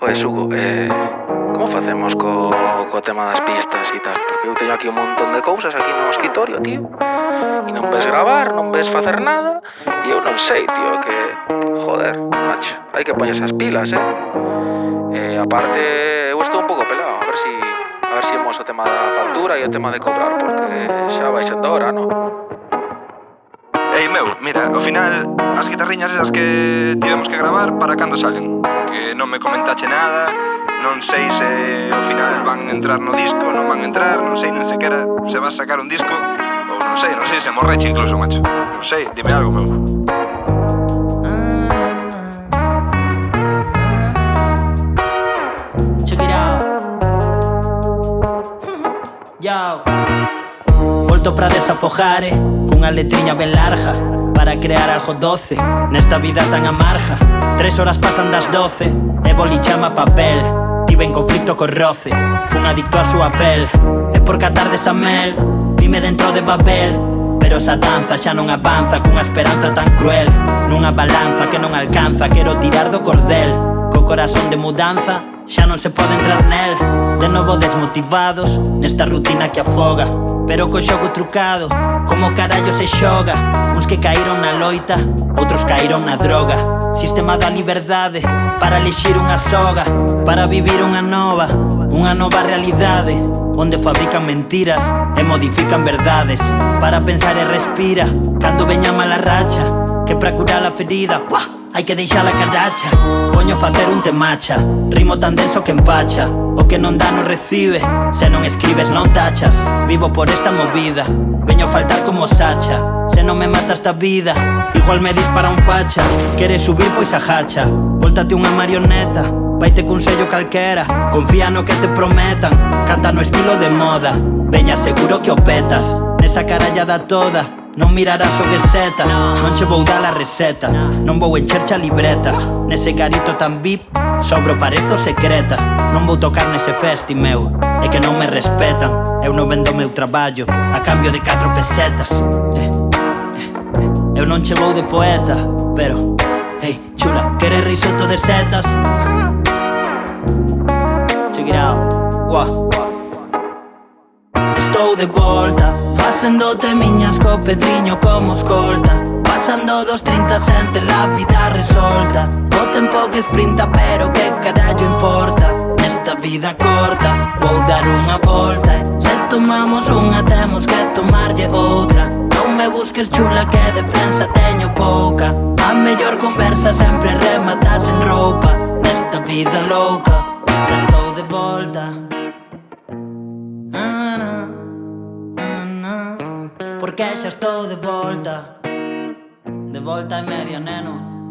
Oe, Sugo, como facemos co tema das pistas e tal? Porque eu teño aquí un montón de cousas aquí no escritorio, tío. E non ves gravar, non ves facer nada. E eu non sei, tío, que... Joder, macho, hai que poñerse as pilas, aparte, eu estou un pouco pelado. A ver si imos o tema da factura e o tema de cobrar, porque xa vai sendo hora, non? Ei, meu, mira, ao final as guitarriñas esas que tivemos que gravar, para cando salen? Que non me comentache nada, non sei se ao final van entrar no disco, non van entrar, non sei nen sequera se vas sacar un disco, ou non sei se morreche incluso, macho. Non sei, dime algo, meu. Check it out. Yo. Volto para desafogar, cunha letriña ben larga, para crear algo doce nesta vida tan amarga. 3 horas pasan das 12 e boli chama papel. Tive en conflicto co roce, fun adicto a súa pel. E porque a tarde esa mel vime dentro de Babel. Pero esa danza xa non avanza cunha esperanza tan cruel. Nunha balanza que non alcanza, quero tirar do cordel. Co corazón de mudanza xa non se pode entrar nel. De novo desmotivados nesta rutina que afoga, pero co xogo trucado, como carallo se xoga. Uns que caíron na loita, outros caíron na droga. Sistema da liberdade, para elixir unha soga, para vivir unha nova realidade, onde fabrican mentiras e modifican verdades. Para pensar e respira, cando veña mala racha, que pra curar a ferida, hai que deixar a caracha. Poño facer un temacha, rimo tan denso que empacha. O que non dá non recibe, se non escribes non tachas. Vivo por esta movida, veño faltar como Sacha. Se non me mata esta vida, igual me dispara un facha. Queres subir pois agacha, voltate unha marioneta. Vaite cun sello calquera, confía no que te prometan. Canta no estilo de moda, veña seguro que o petas. Nesa carallada toda, non mirarás o que seta. Non che vou dar a receta, non vou encherche a libreta. Nese garito tan VIP, sobro parezo secreta. Non vou tocar nese festi, meu, é que non me respetan. Eu non vendo o meu traballo a cambio de 4 pesetas. Eu non che vou de poeta, pero, hey, chula, queres risotto de setas? Check it out, wow. Estou de volta, facendote miñas co Pedriño como escolta. Pasando dos 30 sente la vida resolta. O tempo que sprinta pero que carallo importa. Nesta vida corta vou dar unha volta. Se tomamos unha temos que tomarlle outra. Non me busques chula que defensa teño pouca. A mellor conversa sempre rematas en roupa. Nesta vida louca xa estou de volta. Porque xa estou de volta. De volta e media, neno.